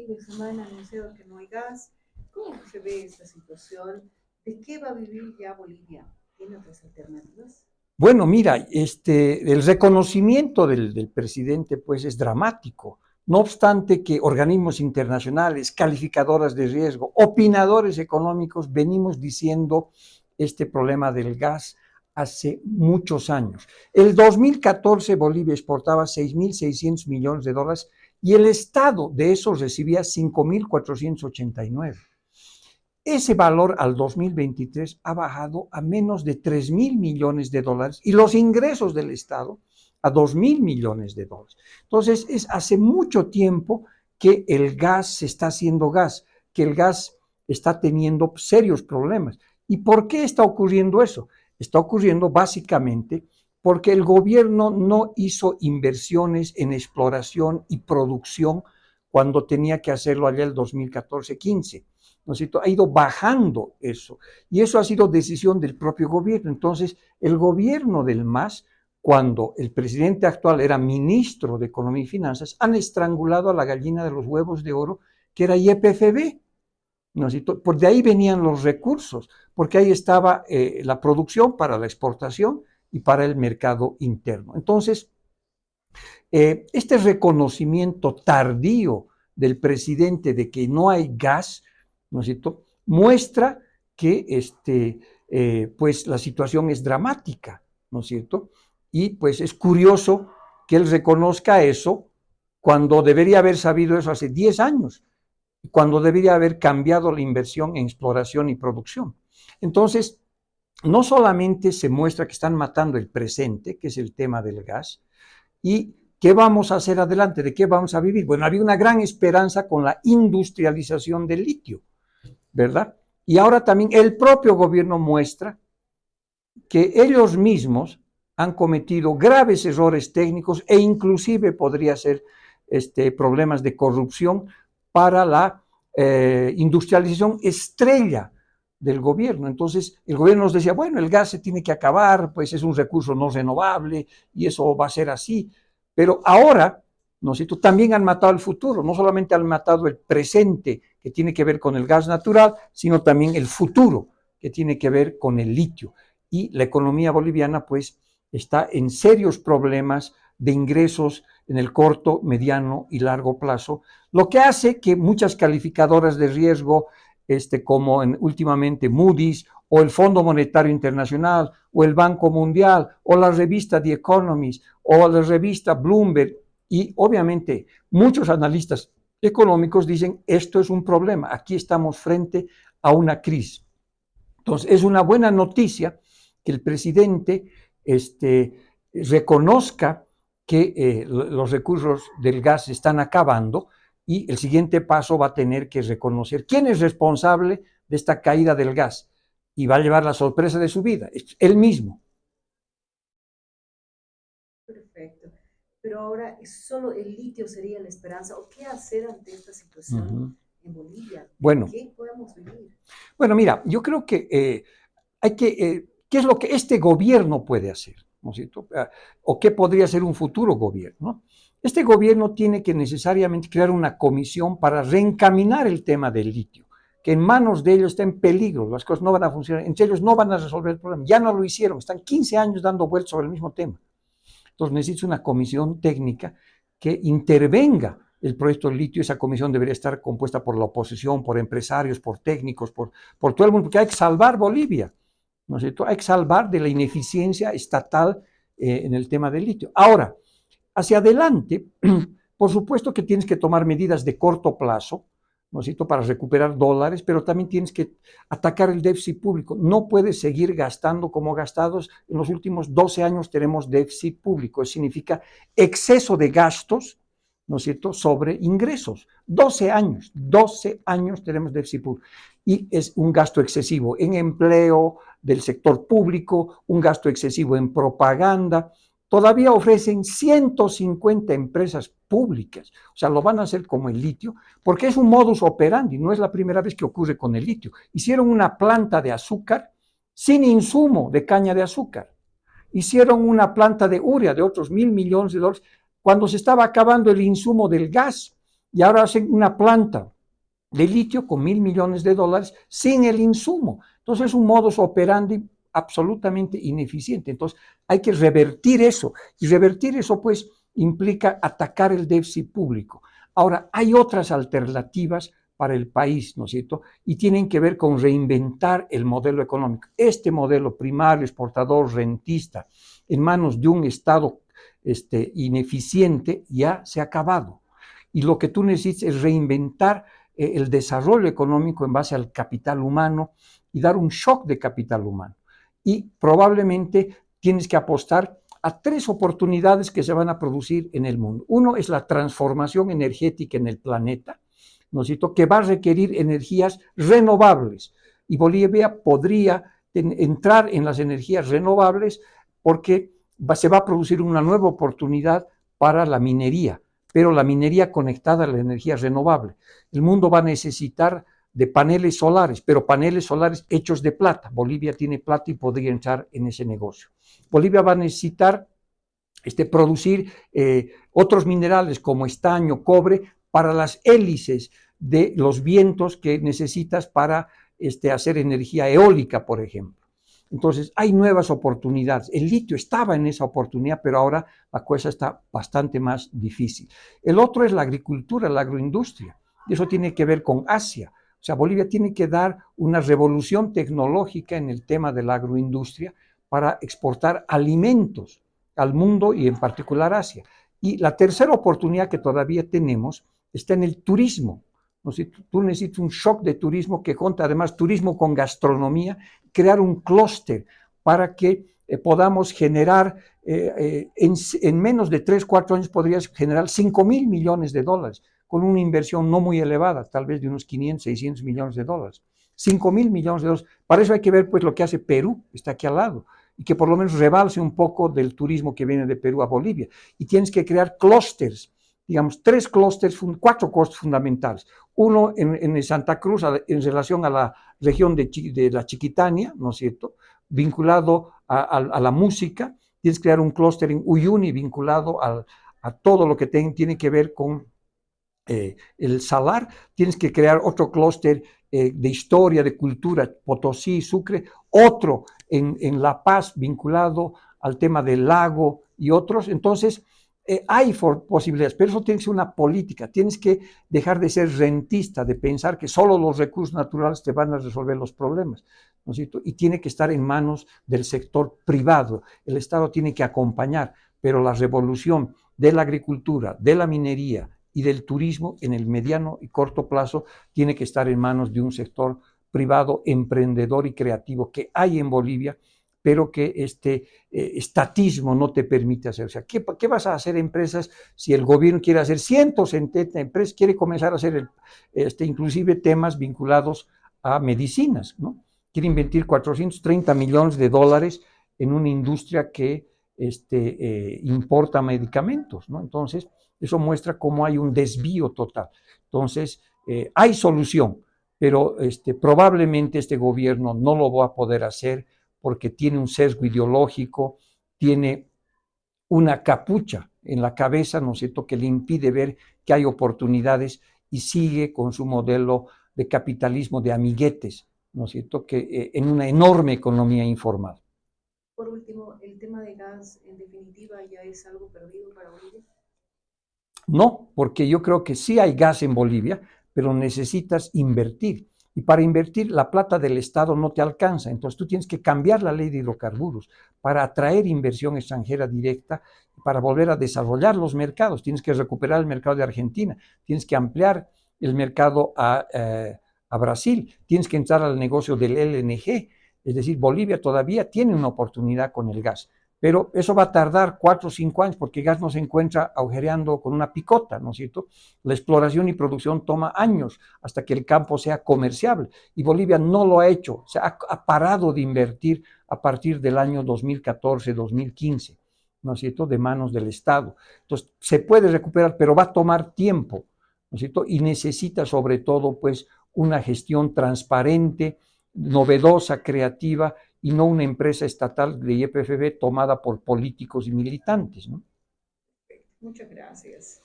de semana anunciado que no hay gas. ¿Cómo se ve esta situación? ¿De qué va a vivir ya Bolivia? ¿Tiene otras alternativas? Bueno, mira, el reconocimiento del presidente pues es dramático. No obstante que organismos internacionales, calificadoras de riesgo, opinadores económicos, venimos diciendo este problema del gas hace muchos años. El 2014 Bolivia exportaba 6.600 millones de dólares y el Estado de esos recibía 5.489. Ese valor al 2023 ha bajado a menos de 3.000 millones de dólares y los ingresos del Estado a 2.000 millones de dólares. Entonces, es hace mucho tiempo que el gas se está haciendo gas, que el gas está teniendo serios problemas. ¿Y por qué está ocurriendo eso? Está ocurriendo básicamente porque el gobierno no hizo inversiones en exploración y producción cuando tenía que hacerlo allá el 2014-15. ¿No es cierto? Ha ido bajando eso. Y eso ha sido decisión del propio gobierno. Entonces, el gobierno del MAS, cuando el presidente actual era ministro de Economía y Finanzas, han estrangulado a la gallina de los huevos de oro, que era YPFB. ¿No es cierto? Por de ahí venían los recursos, porque ahí estaba la producción para la exportación y para el mercado interno. Entonces, este reconocimiento tardío del presidente de que no hay gas, ¿no es cierto?, muestra que pues la situación es dramática, ¿no es cierto? Y pues es curioso que él reconozca eso cuando debería haber sabido eso hace 10 años, cuando debería haber cambiado la inversión en exploración y producción. Entonces, no solamente se muestra que están matando el presente, que es el tema del gas, y ¿qué vamos a hacer adelante? ¿De qué vamos a vivir? Bueno, había una gran esperanza con la industrialización del litio, ¿verdad? Y ahora también el propio gobierno muestra que ellos mismos han cometido graves errores técnicos e inclusive podría ser problemas de corrupción para la industrialización estrella del gobierno. Entonces, el gobierno nos decía, bueno, el gas se tiene que acabar, pues es un recurso no renovable y eso va a ser así. Pero ahora, ¿no es cierto?, también han matado el futuro, no solamente han matado el presente, que tiene que ver con el gas natural, sino también el futuro, que tiene que ver con el litio. Y la economía boliviana, pues, está en serios problemas de ingresos en el corto, mediano y largo plazo, lo que hace que muchas calificadoras de riesgo, como últimamente Moody's o el Fondo Monetario Internacional o el Banco Mundial o la revista The Economist o la revista Bloomberg y obviamente muchos analistas económicos dicen esto es un problema, aquí estamos frente a una crisis. Entonces es una buena noticia que el presidente reconozca que los recursos del gas se están acabando y el siguiente paso va a tener que reconocer quién es responsable de esta caída del gas y va a llevar la sorpresa de su vida, es él mismo. Perfecto. Pero ahora, ¿solo el litio sería la esperanza? ¿O qué hacer ante esta situación en Bolivia? ¿De Bueno, qué podemos vivir? bueno, mira, yo creo que ¿qué es lo que este gobierno puede hacer? ¿No es cierto? ¿O qué podría ser un futuro gobierno? ¿No? Este gobierno tiene que necesariamente crear una comisión para reencaminar el tema del litio, que en manos de ellos está en peligro, las cosas no van a funcionar, entre ellos no van a resolver el problema, ya no lo hicieron, están 15 años dando vueltas sobre el mismo tema. Entonces necesita una comisión técnica que intervenga el proyecto del litio. Esa comisión debería estar compuesta por la oposición, por empresarios, por técnicos, por todo el mundo, porque hay que salvar Bolivia, ¿no es cierto? Hay que salvar de la ineficiencia estatal en el tema del litio. Ahora, hacia adelante, por supuesto que tienes que tomar medidas de corto plazo, ¿no es cierto?, para recuperar dólares, pero también tienes que atacar el déficit público. No puedes seguir gastando como gastados. En los últimos 12 años tenemos déficit público. Eso significa exceso de gastos, ¿no es cierto?, sobre ingresos. 12 años tenemos déficit público. Y es un gasto excesivo en empleo del sector público, un gasto excesivo en propaganda. Todavía ofrecen 150 empresas públicas, o sea, lo van a hacer como el litio, porque es un modus operandi, no es la primera vez que ocurre con el litio. Hicieron una planta de azúcar sin insumo de caña de azúcar, hicieron una planta de urea de otros $1.000 millones cuando se estaba acabando el insumo del gas, y ahora hacen una planta de litio con $1.000 millones sin el insumo. Entonces es un modus operandi absolutamente ineficiente. Entonces hay que revertir eso, y revertir eso pues implica atacar el déficit público. Ahora, hay otras alternativas para el país, ¿no es cierto? Y tienen que ver con reinventar el modelo económico. Este modelo primario, exportador, rentista, en manos de un Estado ineficiente, ya se ha acabado. Y lo que tú necesitas es reinventar el desarrollo económico en base al capital humano y dar un shock de capital humano. Y probablemente tienes que apostar a 3 oportunidades que se van a producir en el mundo. Uno es la transformación energética en el planeta, ¿no es cierto?, que va a requerir energías renovables. Y Bolivia podría entrar en las energías renovables porque se va a producir una nueva oportunidad para la minería, pero la minería conectada a la energía renovable. El mundo va a necesitar de paneles solares, pero paneles solares hechos de plata. Bolivia tiene plata y podría entrar en ese negocio. Bolivia va a necesitar producir otros minerales como estaño, cobre, para las hélices de los vientos que necesitas para hacer energía eólica, por ejemplo. Entonces, hay nuevas oportunidades. El litio estaba en esa oportunidad, pero ahora la cosa está bastante más difícil. El otro es la agricultura, la agroindustria. Y eso tiene que ver con Asia. O sea, Bolivia tiene que dar una revolución tecnológica en el tema de la agroindustria para exportar alimentos al mundo y en particular Asia. Y la tercera oportunidad que todavía tenemos está en el turismo. ¿No? Si tú necesitas un shock de turismo que junta además turismo con gastronomía, crear un clúster para que podamos generar, en menos de 3, 4 años podrías generar $5.000 millones con una inversión no muy elevada, tal vez de unos 500, 600 millones de dólares. $5.000 millones. Para eso hay que ver pues lo que hace Perú, está aquí al lado, y que por lo menos rebalse un poco del turismo que viene de Perú a Bolivia. Y tienes que crear clústeres, digamos, 3 clústeres, 4 clústeres fundamentales. Uno en Santa Cruz, en relación a la región de la Chiquitania, ¿no es cierto?, vinculado a la música. Tienes que crear un clúster en Uyuni vinculado a todo lo que tiene que ver con el salar. Tienes que crear otro clúster de historia, de cultura, Potosí, Sucre, otro en La Paz vinculado al tema del lago y otros. Entonces, hay posibilidades, pero eso tiene que ser una política. Tienes que dejar de ser rentista, de pensar que solo los recursos naturales te van a resolver los problemas, ¿no es cierto? Y tiene que estar en manos del sector privado. El Estado tiene que acompañar, pero la revolución de la agricultura, de la minería y del turismo en el mediano y corto plazo tiene que estar en manos de un sector privado emprendedor y creativo que hay en Bolivia, pero que estatismo no te permite hacer. O sea, ¿qué vas a hacer empresas si el gobierno quiere hacer 170 empresas, quiere comenzar a hacer inclusive temas vinculados a medicinas, ¿no? Quiere invertir $430 millones en una industria que importa medicamentos, ¿no? Entonces, eso muestra cómo hay un desvío total. Entonces, hay solución, pero probablemente este gobierno no lo va a poder hacer porque tiene un sesgo ideológico, tiene una capucha en la cabeza, ¿no es cierto?, que le impide ver que hay oportunidades y sigue con su modelo de capitalismo de amiguetes, ¿no es cierto?, que en una enorme economía informal. Por último, ¿el tema de gas en definitiva ya es algo perdido para Bolivia? No, porque yo creo que sí hay gas en Bolivia, pero necesitas invertir. Y para invertir, la plata del Estado no te alcanza. Entonces tú tienes que cambiar la ley de hidrocarburos para atraer inversión extranjera directa, para volver a desarrollar los mercados. Tienes que recuperar el mercado de Argentina, tienes que ampliar el mercado a Brasil, tienes que entrar al negocio del LNG. Es decir, Bolivia todavía tiene una oportunidad con el gas, pero eso va a tardar 4 o 5 años porque el gas no se encuentra agujereando con una picota, ¿no es cierto? La exploración y producción toma años hasta que el campo sea comerciable y Bolivia no lo ha hecho, o sea, ha parado de invertir a partir del año 2014, 2015, ¿no es cierto?, de manos del Estado. Entonces, se puede recuperar, pero va a tomar tiempo, ¿no es cierto? Y necesita sobre todo, pues, una gestión transparente, novedosa, creativa, y no una empresa estatal de YPFB tomada por políticos y militantes, ¿no? Muchas gracias.